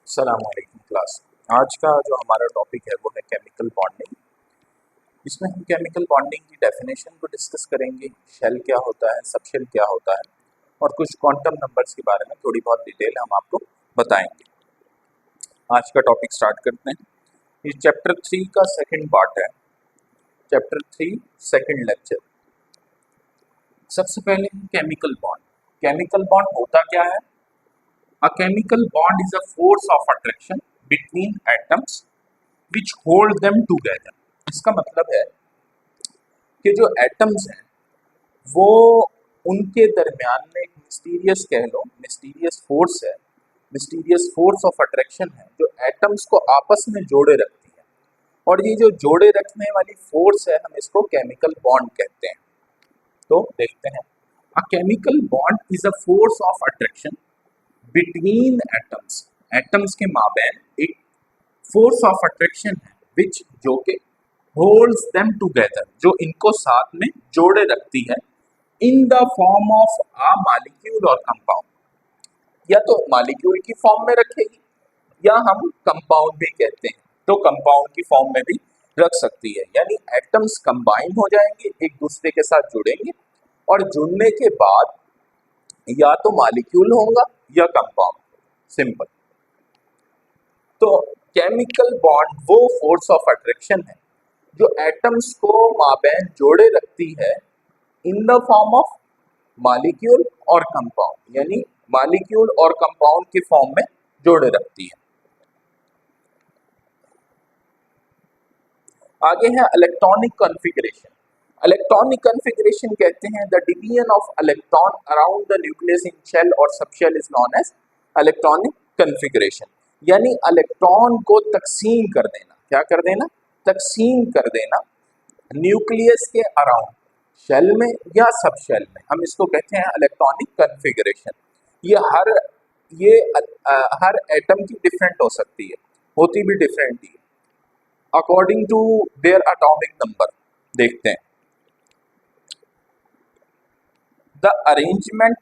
अस्सलाम वालेकुम क्लास। आज का जो हमारा टॉपिक है वो है केमिकल बॉन्डिंग। इसमें हम केमिकल बॉन्डिंग की डेफिनेशन को डिस्कस करेंगे, शेल क्या होता है, सब शेल क्या होता है और कुछ क्वांटम नंबर्स के बारे में थोड़ी बहुत डिटेल हम आपको बताएंगे। आज का टॉपिक स्टार्ट करते हैं। ये चैप्टर 3 का सेकंड पार्ट है, चैप्टर 3 सेकंड लेक्चर। सबसे पहले केमिकल बॉन्ड। केमिकल बॉन्ड होता क्या है? A chemical bond is a force of attraction between atoms which hold them together। इसका मतलब है कि जो एटम्स हैं वो उनके दरमियान में एक मिस्टीरियस कह लो, मिस्टीरियस फोर्स है, मिस्टीरियस फोर्स ऑफ अट्रैक्शन है जो एटम्स को आपस में जोड़े रखती है। और ये जो जोड़े रखने वाली फोर्स है हम इसको केमिकल बॉन्ड कहते हैं। तो देखते हैं, a chemical bond is a force of attraction between atoms. Atoms के माबैन एक फोर्स ऑफ अट्रैक्शन है विच जो के होल्ड्स देम टुगेदर, जो इनको साथ में जोड़े रखती है, in the form of a molecule और कंपाउंड। या तो मॉलिक्यूल की फॉर्म में रखेगी या हम कंपाउंड भी कहते हैं, तो कंपाउंड की फॉर्म में भी रख सकती है। यानी एटम्स कंबाइन हो जाएंगे, एक दूसरे के साथ जुड़ेंगे और जुड़ने के बाद या तो मॉलिक्यूल होगा या कंपाउंड, सिंपल। तो केमिकल बॉन्ड वो फोर्स ऑफ अट्रैक्शन है जो एटम्स को माबैन जोड़े रखती है in the form of molecule और कंपाउंड, यानी मॉलिक्यूल और कंपाउंड की फॉर्म में जोड़े रखती है। आगे है इलेक्ट्रॉनिक कॉन्फ़िगरेशन। इलेक्ट्रॉनिक कॉन्फ़िगरेशन कहते हैं the division of electron around the nucleus in shell और subshell is known as electronic configuration. यानी इलेक्ट्रॉन को तकसीम कर देना, क्या कर देना? तकसीम कर देना न्यूक्लियस के अराउंड, शेल में या सब शेल में, हम इसको कहते हैं इलेक्ट्रॉनिक कॉन्फ़िगरेशन। ये हर एटम की डिफरेंट हो सकती है, होती भी डिफरेंट ही according to their atomic number. देखते हैं द अरेंजमेंट,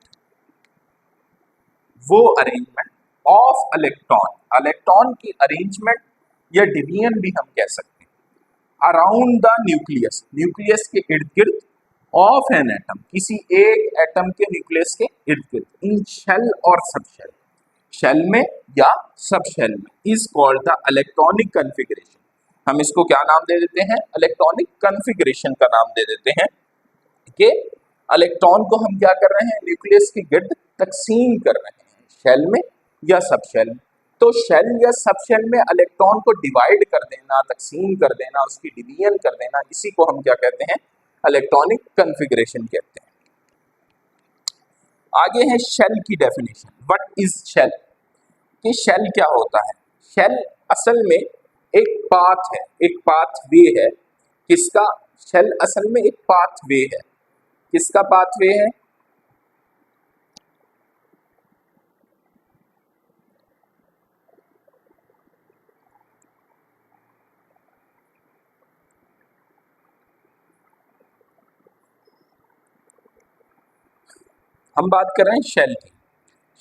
वो अरेंजमेंट ऑफ इलेक्ट्रॉन, इलेक्ट्रॉन की अरेंजमेंट या डिवीजन भी हम कह सकते हैं अराउंड द न्यूक्लियस, न्यूक्लियस के इर्द गिर्द ऑफ एन एटम, किसी एक एटम के न्यूक्लियस के इर्द गिर्द, इन शेल और सब शेल, शेल में या सब शेल में, is called the electronic configuration. हम इसको क्या नाम दे देते हैं? इलेक्ट्रॉनिक कॉन्फ़िगरेशन का नाम दे देते हैं कि इलेक्ट्रॉन को हम क्या कर रहे हैं? न्यूक्लियस के गिर्द तकसीम कर रहे हैं, शेल में या सब शेल में। तो शेल या सब शेल में इलेक्ट्रॉन को डिवाइड कर देना, तकसीम कर देना, उसकी डिवीजन कर देना, इसी को हम क्या कहते हैं? इलेक्ट्रॉनिक कॉन्फ़िगरेशन कहते हैं। आगे है शेल की डेफिनेशन। What is shell? कि शेल क्या होता है? शेल असल में एक पाथ है, एक पाथ वे है। किसका? शेल असल में एक पाथ वे है। किसका पाथ वे है? हम बात कर रहे हैं शेल की।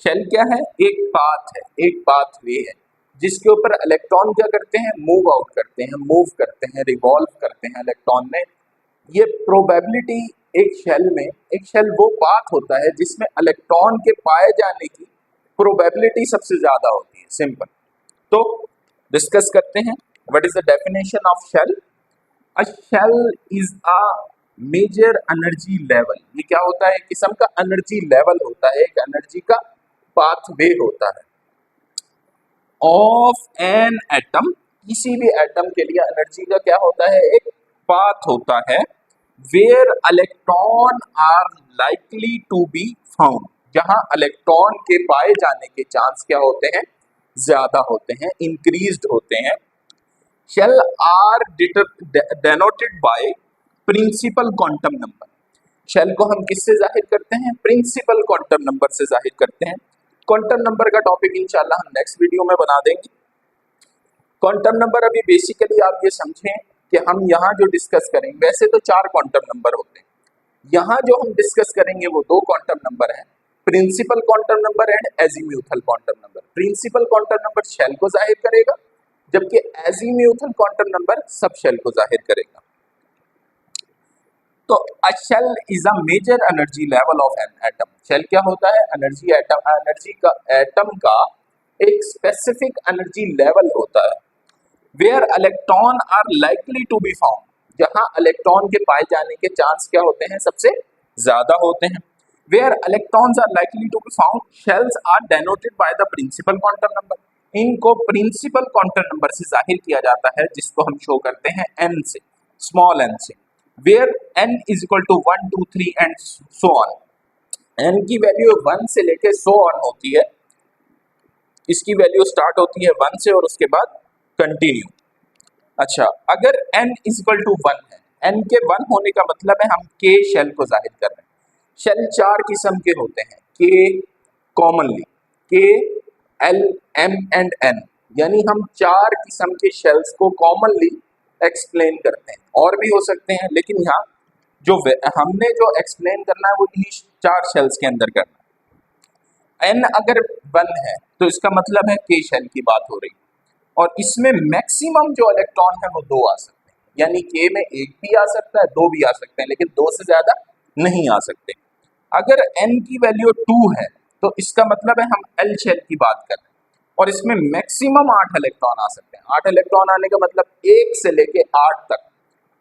शेल क्या है? एक पाथ है, एक पाथ वे है जिसके ऊपर इलेक्ट्रॉन क्या करते हैं? मूव आउट करते हैं, मूव करते हैं, रिवॉल्व करते हैं इलेक्ट्रॉन में। ये प्रोबेबिलिटी एक शेल में, एक शेल वो पाथ होता है जिसमें इलेक्ट्रॉन के पाए जाने की प्रोबेबिलिटी सबसे ज्यादा होती है, सिंपल। तो डिस्कस करते हैं what is the definition of shell. A shell is a major energy level. ये क्या होता है? एक किस्म का एनर्जी लेवल होता है, एक एनर्जी का पाथवे होता है ऑफ एन एटम। किसी भी एटम के लिए एनर्जी का क्या होता है? एक पाथ होता है where electron are likely to be found, जहां इलेक्ट्रॉन के पाए जाने के चांस क्या होते हैं? ज्यादा होते हैं, इंक्रीज्ड होते हैं। Shell are denoted by principal quantum number. Shell को हम किससे जाहिर करते हैं? प्रिंसिपल क्वांटम नंबर से जाहिर करते हैं। क्वांटम नंबर का टॉपिक इंशाल्लाह हम नेक्स्ट वीडियो में बना देंगे। क्वांटम नंबर अभी बेसिकली आप ये समझें कि हम यहाँ जो डिस्कस करेंगे, वैसे तो 4 क्वांटम नंबर होते हैं, यहाँ जो हम डिस्कस करेंगे वो 2 क्वांटम नंबर हैं, principal quantum number and azimuthal quantum number. Principal quantum number shell को जाहिर करेगा, जबकि azimuthal quantum number subshell को जाहिर करेगा। तो a shell is a major energy level of an atom. Shell क्या होता है? एनर्जी का एटम का एक स्पेसिफिक एनर्जी लेवल होता है, where electron are likely to be found, जहां इलेक्ट्रॉन के पाए जाने के चांस क्या होते हैं? सबसे ज्यादा होते हैं। Where electrons are likely to be found, shells are denoted by the principal quantum number. इनको प्रिंसिपल क्वांटम नंबर से जाहिर किया जाता है, जिसको हम शो करते हैं एन से, स्मॉल एन से, where n is equal to 1 2 3 and so on. N की वैल्यू 1 से लेके सो ऑन होती है। इसकी वैल्यू स्टार्ट होती है 1 से और उसके बाद कंटिन्यू। अच्छा, अगर n इज इक्वल टू 1 है, n के 1 होने का मतलब है हम k शेल को जाहिर कर रहे हैं। शेल 4 किस्म के होते हैं, k commonly, k, l, m and n, यानी हम 4 किस्म के शेल्स को कॉमनली एक्सप्लेन करते हैं। और भी हो सकते हैं, लेकिन यहाँ हमने जो एक्सप्लेन करना है वो इन्हीं 4 शेल्स के अंदर करना है। n अगर 1 है तो इसका मतलब है k शेल की बात हो रही है, और इसमें मैक्सिमम जो इलेक्ट्रॉन है वो 2 आ सकते हैं, यानी k में 1 भी आ सकता है, 2 भी आ सकते हैं, लेकिन 2 से ज्यादा नहीं आ सकते। अगर n की वैल्यू 2 है तो इसका मतलब है हम L शेल की बात कर रहे हैं, और इसमें मैक्सिमम 8 इलेक्ट्रॉन आ सकते हैं। 8 इलेक्ट्रॉन आने का मतलब 1 से लेके 8 तक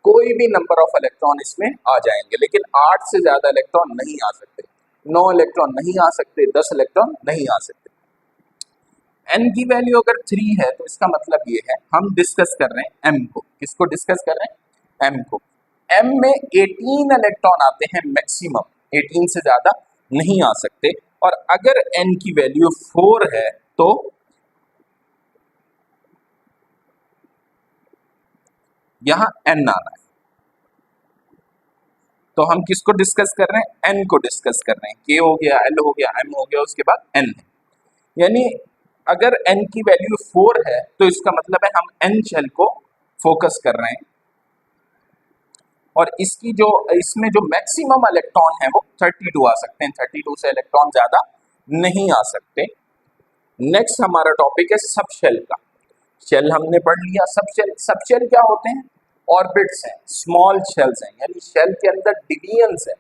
कोई भी नंबर ऑफ इलेक्ट्रॉन इसमें आ जाएंगे, लेकिन 8 से ज्यादा इलेक्ट्रॉन नहीं आ सकते, 9 इलेक्ट्रॉन नहीं आ सकते, 10 इलेक्ट्रॉन नहीं आ सकते। n की वैल्यू अगर 3 है तो इसका मतलब ये है हम डिस्कस कर रहे हैं m को। किसको डिस्कस कर रहे हैं? m को। m में 18 इलेक्ट्रॉन आते हैं मैक्सिमम, 18 से ज्यादा नहीं आ सकते। और अगर n की वैल्यू 4 है तो यहां n आना है। तो हम किसको डिस्कस कर रहे हैं? n को डिस्कस कर रहे हैं। k हो गया, l हो गया, m हो गया, उसके बाद n है। यानी अगर n की वैल्यू 4 है तो इसका मतलब है हम n शेल को फोकस कर रहे हैं, और इसमें जो मैक्सिमम इलेक्ट्रॉन है वो 32 आ सकते हैं, 32 से इलेक्ट्रॉन ज्यादा नहीं आ सकते। नेक्स्ट हमारा टॉपिक है सब शेल का। शेल हमने पढ़ लिया। सब शेल क्या होते हैं? ऑर्बिट्स हैं, स्मॉल शेल्स हैं, यानी शेल के अंदर डिवीजन्स है।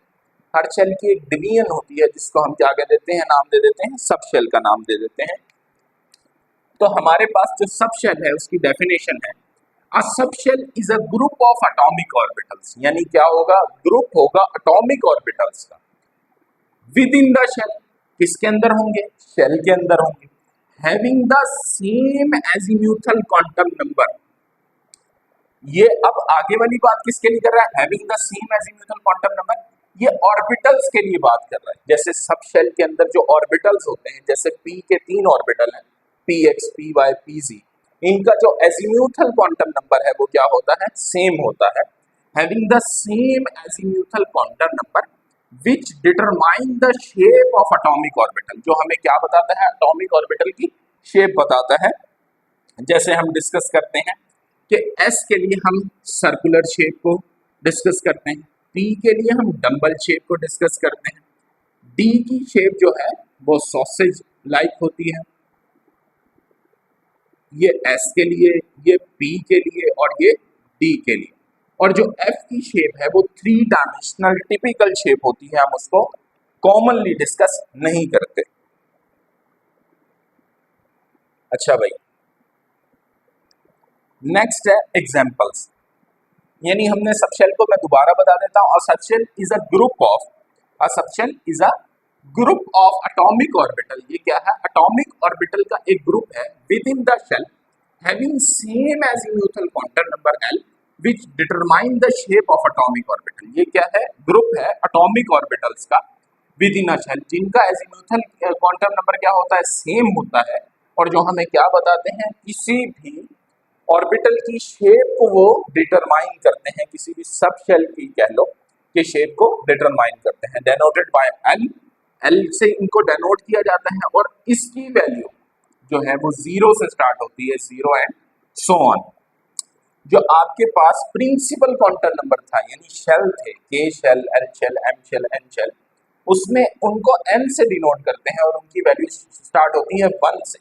हर शेल की एक डिवीजन होती है, जिसको हम क्या कह देते हैं? नाम दे देते हैं, सब शेल का नाम दे देते हैं। तो हमारे पास जो सब शेल है उसकी डेफिनेशन है, a sub shell is a group of atomic orbitals. यानी क्या होगा? ग्रुप होगा एटॉमिक ऑर्बिटल्स का। विद इन द शेल, किसके अंदर होंगे? शेल के अंदर होंगे। Having the same azimuthal quantum number. ये अब आगे वाली बात किसके लिए कर रहा है? Having the same azimuthal quantum number. ये ऑर्बिटल्स के लिए बात कर रहा है। जैसे सब शेल के अंदर जो ऑर्बिटल्स होते हैं, जैसे p के 3 ऑर्बिटल हैं, px, py, pz, इनका जो एजीम्यूथल क्वांटम नंबर है वो क्या होता है? सेम होता है। Having the same azimuthal quantum number which determine the shape of atomic orbital, जो हमें क्या बताता है? एटॉमिक ऑर्बिटल की शेप बताता है। जैसे हम डिस्कस करते हैं कि S के लिए हम सर्कुलर शेप को डिस्कस करते हैं, P के लिए हम डम्बल शेप को डिस्कस करते हैं, D की शेप जो है वो सॉसेज लाइक होती है, ये S के लिए, ये P के लिए और ये D के लिए। और जो F की शेप है वो 3 डायमेंशनल टिपिकल शेप होती है, हम उसको कॉमनली डिस्कस नहीं करते। अच्छा भाई, नेक्स्ट है एग्जाम्पल्स। यानी हमने सबशेल को मैं दोबारा बता देता हूं, subshell is a group of atomic orbital. ये क्या है? एटॉमिक ऑर्बिटल का एक ग्रुप है within the shell, having same azimuthal quantum number L which determine the shape of atomic orbital. ये क्या है? ग्रुप है एटॉमिक ऑर्बिटल्स का विद इन अ शेल, जिनका एजीम्यूथल क्वांटम नंबर क्या होता है? सेम होता है, और जो हमें क्या बताते हैं? किसी भी ऑर्बिटल की शेप को वो डिटरमाइन करते हैं, किसी भी सब शेल की कह लो कि शेप को डिटरमाइन करते हैं, डेनोटेड बाय एल। एल से इनको डेनोट किया जाता है, और इसकी वैल्यू जो है वो 0 से स्टार्ट होती है, 0 एंड सो ऑन। जो आपके पास प्रिंसिपल क्वांटम नंबर था, यानी शेल थे, K shell, L shell, M shell, N shell, उसमें उनको एन से डिनोट करते हैं, और उनकी वैल्यू स्टार्ट होती है 1 से।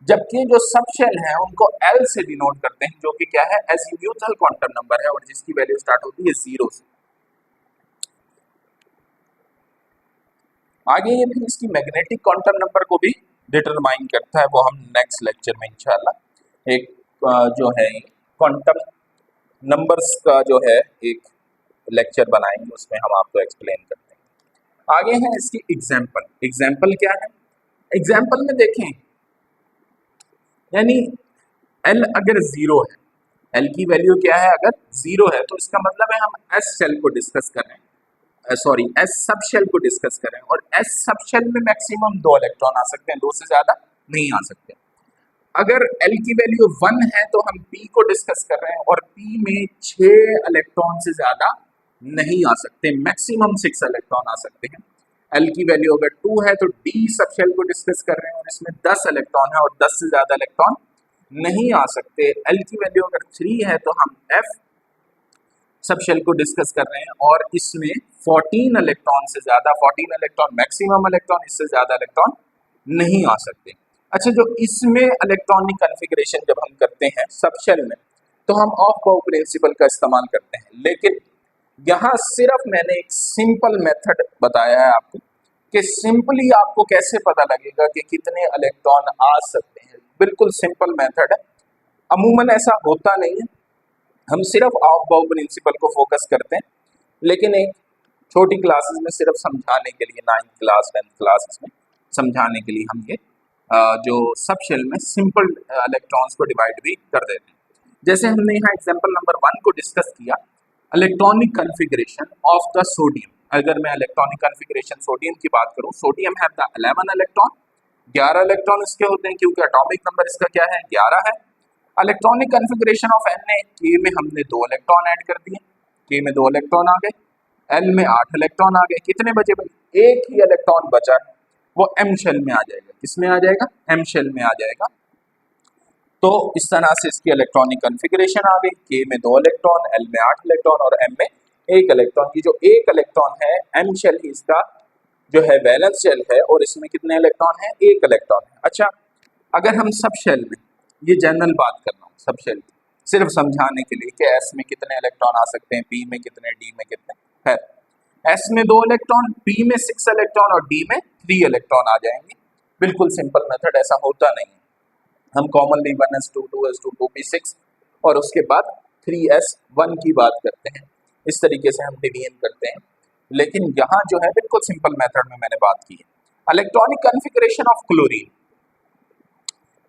जबकि जो सब शेल है उनको एल से डिनोट करते हैं, जो कि क्या है, एजीम्यूथल क्वांटम नंबर है और जिसकी वैल्यू स्टार्ट होती है 0 से। आगे ये फिर इसकी मैग्नेटिक क्वांटम नंबर को भी डिटरमाइन करता है, वो हम नेक्स्ट लेक्चर में इंशाल्लाह एक जो है क्वांटम नंबर्स का जो है एक लेक्चर बनाएंगे, उसमें हम आपको एक्सप्लेन करते हैं। आगे है इसकी एग्जाम्पल। एग्जाम्पल क्या है? एग्जाम्पल में देखें, यानी एल अगर 0 है, एल की वैल्यू क्या है, अगर 0 है तो इसका मतलब है हम एस शेल को डिस्कस कर रहे हैं, सॉरी एस सब शेल को डिस्कस करें, और एस सब शेल में मैक्सिमम 2 इलेक्ट्रॉन आ सकते हैं, 2 से ज्यादा नहीं आ सकते। अगर एल की वैल्यू 1 है तो हम पी को डिस्कस कर रहे हैं और पी में 6 इलेक्ट्रॉन से ज्यादा नहीं आ सकते, मैक्सिमम 6 इलेक्ट्रॉन आ सकते हैं। एल की वैल्यू अगर 2 है तो डी सब शेल को डिस्कस कर रहे हैं और इसमें 10 इलेक्ट्रॉन है और 10 से ज्यादा इलेक्ट्रॉन नहीं आ सकते। एल की वैल्यू अगर 3 है तो हम एफ सब शेल को डिस्कस कर रहे हैं और इसमें 14 इलेक्ट्रॉन से ज्यादा, 14 इलेक्ट्रॉन मैक्सिमम इलेक्ट्रॉन, इससे ज्यादा इलेक्ट्रॉन नहीं आ सकते। अच्छा, जो इसमें इलेक्ट्रॉनिक कॉन्फ़िगरेशन जब हम करते हैं सब शेल में तो हम ऑफ बाउ प्रिंसिपल का इस्तेमाल करते हैं, लेकिन यहाँ सिर्फ मैंने एक सिंपल मेथड बताया है आपको कि सिंपली आपको कैसे पता लगेगा कि कितने इलेक्ट्रॉन आ सकते हैं। बिल्कुल सिंपल मेथड है, अमूमन ऐसा होता नहीं है, हम सिर्फ ऑफ बाउ प्रिंसिपल को फोकस करते हैं, लेकिन एक छोटी क्लासेस में सिर्फ समझाने के लिए, 9th क्लास 10th क्लास में समझाने के लिए हम ये जो सब शेल में सिंपल इलेक्ट्रॉन्स को डिवाइड भी कर देते हैं। जैसे हमने यहाँ एग्जांपल नंबर 1 को डिस्कस किया, electronic configuration of the sodium. अगर मैं इलेक्ट्रॉनिक कॉन्फ़िगरेशन सोडियम की बात करूँ, sodium have the 11 electron, 11 electron इसके होते हैं क्योंकि एटॉमिक नंबर इसका क्या है, 11 है। इलेक्ट्रॉनिक कॉन्फ़िगरेशन ऑफ Na, के में हमने 2 इलेक्ट्रॉन ऐड कर दिए, के में 2 इलेक्ट्रॉन आ गए, एल में 8 इलेक्ट्रॉन आ गए, कितने बचे भाई, एक ही इलेक्ट्रॉन बचा है, वो एम शेल में आ जाएगा। किसमें आ जाएगा, एम शेल में आ जाएगा। तो इस तरह से इसकी इलेक्ट्रॉनिक कॉन्फ़िगरेशन आ गई, के में 2 इलेक्ट्रॉन, एल में 8 इलेक्ट्रॉन और एम में 1 इलेक्ट्रॉन। ये जो 1 इलेक्ट्रॉन है, एम शेल ही इसका जो है वैलेंस शेल है और इसमें कितने इलेक्ट्रॉन है, 1 इलेक्ट्रॉन है। अच्छा, अगर हम सब शेल में, ये जनरल बात कर रहा हूँ सब शेल की, सिर्फ समझाने के लिए कि एस में कितने इलेक्ट्रॉन आ सकते हैं, पी में कितने, डी में कितने, है एस में 2 इलेक्ट्रॉन, पी में 6 इलेक्ट्रॉन और डी में 3 इलेक्ट्रॉन आ जाएंगे। बिल्कुल सिंपल मेथड, ऐसा होता नहीं है। हम कॉमनली 1s2 2s2 2p6 और उसके बाद 3s1 की बात करते हैं, इस तरीके से हम डिवीजन करते हैं, लेकिन यहाँ जो है बिल्कुल सिंपल मेथड में मैंने बात की है। Electronic configuration of chlorine.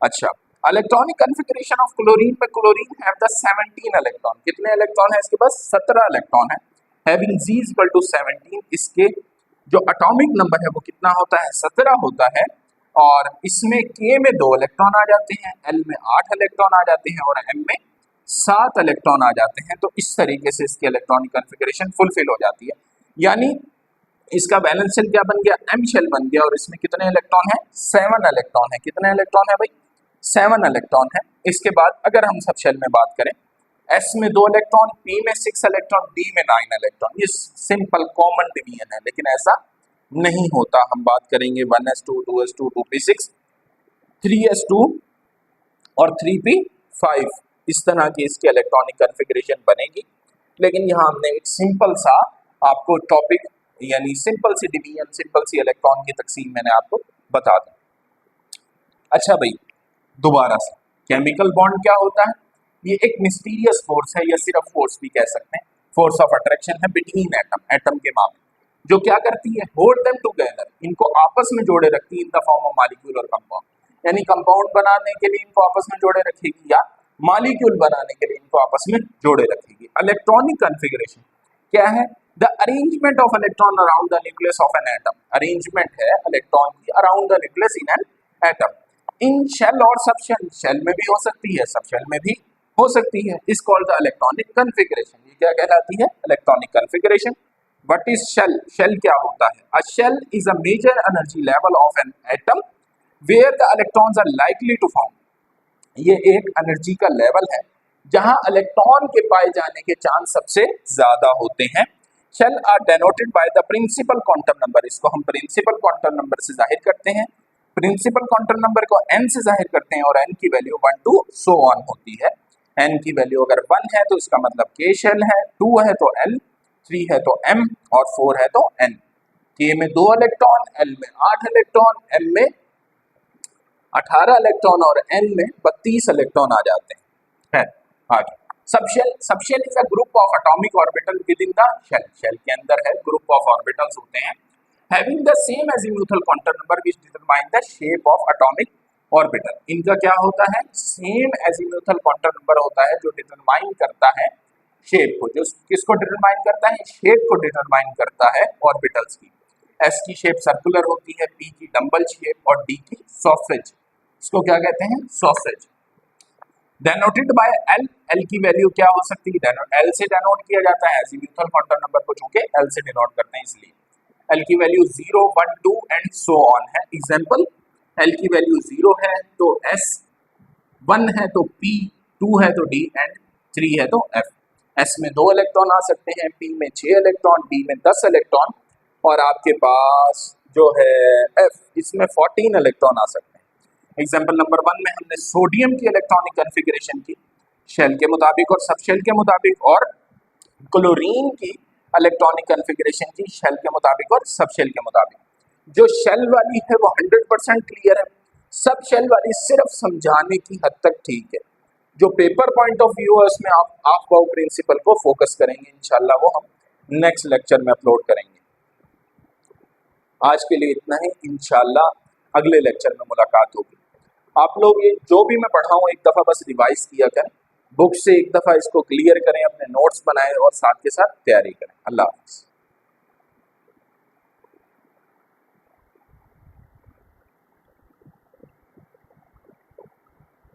अच्छा, इलेक्ट्रॉनिक कॉन्फ़िगरेशन ऑफ क्लोरीन में क्लोरीन हैव द 17 इलेक्ट्रॉन, कितने इलेक्ट्रॉन है इसके पास, 17 इलेक्ट्रॉन है। हैविंग Z इक्वल टू 17, इसके जो एटॉमिक नंबर है वो कितना होता है, 17 होता है, और इसमें K में 2 इलेक्ट्रॉन आ जाते हैं, L में 8 इलेक्ट्रॉन आ जाते हैं और M में 7 इलेक्ट्रॉन आ जाते हैं। तो इस तरीके से इसकी इलेक्ट्रॉनिक कॉन्फ़िगरेशन फुलफिल हो जाती है, यानी इसका बैलेंस शेल क्या बन गया, एम शेल बन गया, और इसमें कितने इलेक्ट्रॉन है, 7 इलेक्ट्रॉन है। कितने इलेक्ट्रॉन है भाई, 7 इलेक्ट्रॉन है। इसके बाद अगर हम सब शेल में बात करें, एस में 2 इलेक्ट्रॉन, पी में 6 इलेक्ट्रॉन, डी में 9 इलेक्ट्रॉन, ये सिंपल कॉमन डिवीजन है, लेकिन ऐसा नहीं होता। हम बात करेंगे 1s2 2s2 2p6 3s2 और 3p5, इस तरह की इसकी इलेक्ट्रॉनिक कॉन्फ़िगरेशन बनेगी। लेकिन यहाँ हमने एक सिंपल सा आपको टॉपिक, यानी सिंपल सी डिवीजन, सिंपल सी इलेक्ट्रॉन की तकसीम मैंने आपको बता दी। अच्छा भाई, दोबारा से केमिकल बॉन्ड क्या होता है, ये एक मिस्टीरियस फोर्स है, या सिर्फ फोर्स भी कह सकते हैं, फोर्स ऑफ अट्रैक्शन है बिटवीन एटम, एटम के मामले, जो क्या करती है, होल्ड देम टुगेदर, इनको आपस में जोड़े रखती है in the form of molecule और कंपाउंड, यानी कंपाउंड बनाने के लिए इनको आपस में जोड़े रखेगी या मॉलिक्यूल बनाने के लिए इनको आपस में जोड़े रखेगी। इलेक्ट्रॉनिक कॉन्फ़िगरेशन क्या है, the arrangement of electron around the nucleus of an atom, arrangement है इलेक्ट्रॉन की around the nucleus in an atom, in shell और सब शेल, शेल में भी हो सकती है, सब शेल में भी हो सकती है, इस कॉल्ड द इलेक्ट्रॉनिक कॉन्फ़िगरेशन। ये क्या कहलाती है, electronic configuration. What is shell, shell क्या होता है, a shell is a major energy level of an atom where the electrons are likely to found, ये एक एनर्जी का लेवल है जहां इलेक्ट्रॉन के पाए जाने के चांस सबसे ज्यादा होते हैं। Shell are denoted by the principal quantum number, इसको हम प्रिंसिपल क्वांटम नंबर से जाहिर करते हैं, प्रिंसिपल काउंटर नंबर को n से जाहिर करते हैं और n की वैल्यू 1 टू सो ऑन होती है। n की वैल्यू अगर 1 है तो इसका मतलब k शेल है, 2 है तो l, 3 है तो m और 4 है तो n। k में 2 इलेक्ट्रॉन, l में 8 इलेक्ट्रॉन, m में 18 इलेक्ट्रॉन और n में 32 इलेक्ट्रॉन आ जाते हैं। आगे subshell is a group of atomic orbital within the shell. Shell के अंदर है ग्रुप ऑफ ऑर्बिटल्स होते हैं having the same azimuthal quantum number which determine the shape of atomic orbital। इनका क्या होता है, सेम azimuthal quantum number होता है जो डिटरमाइन करता है शेप को। जो किसको डिटरमाइन करता है, शेप को डिटरमाइन करता है ऑर्बिटल्स की। s की शेप सर्कुलर होती है, p की डंबल शेप और d की सॉसेज। इसको क्या कहते हैं, sausage. Denoted by l, l की वैल्यू क्या हो सकती है, l से डेनोट किया जाता है azimuthal quantum number को, चूंकि l से डिनोट करते हैं इसलिए। L की वैल्यू 0, 1, 2 एंड सो ऑन है। एग्जाम्पल, L की वैल्यू 0 है तो S, 1 है तो P, 2 है तो D एंड 3 है तो F। S में 2 इलेक्ट्रॉन आ सकते हैं, P में 6 इलेक्ट्रॉन, D में 10 इलेक्ट्रॉन और आपके पास जो है F, इसमें 14 इलेक्ट्रॉन आ सकते हैं। एग्जाम्पल नंबर 1 में हमने सोडियम की इलेक्ट्रॉनिक कन्फिग्रेशन की शेल के मुताबिक और सब शेल के मुताबिक, और क्लोरीन की इलेक्ट्रॉनिक कन्फिग्रेशन की शेल के मुताबिक और सब शेल के मुताबिक। जो शेल वाली है वो 100% क्लियर है, सब शेल वाली सिर्फ समझाने की हद तक ठीक है। जो पेपर पॉइंट ऑफ व्यू है उसमें आप वो प्रिंसिपल को फोकस करेंगे, इंशाल्लाह वो हम नेक्स्ट लेक्चर में अपलोड करेंगे। आज के लिए इतना ही, इंशाल्लाह अगले लेक्चर में मुलाकात होगी। आप लोग ये जो भी मैं पढ़ाऊँ एक दफ़ा बस रिवाइज किया करें, बुक से एक दफ़ा इसको क्लियर करें, अपने नोट्स बनाएं और साथ के साथ तैयारी करें। अल्लाह हाफ़िज़।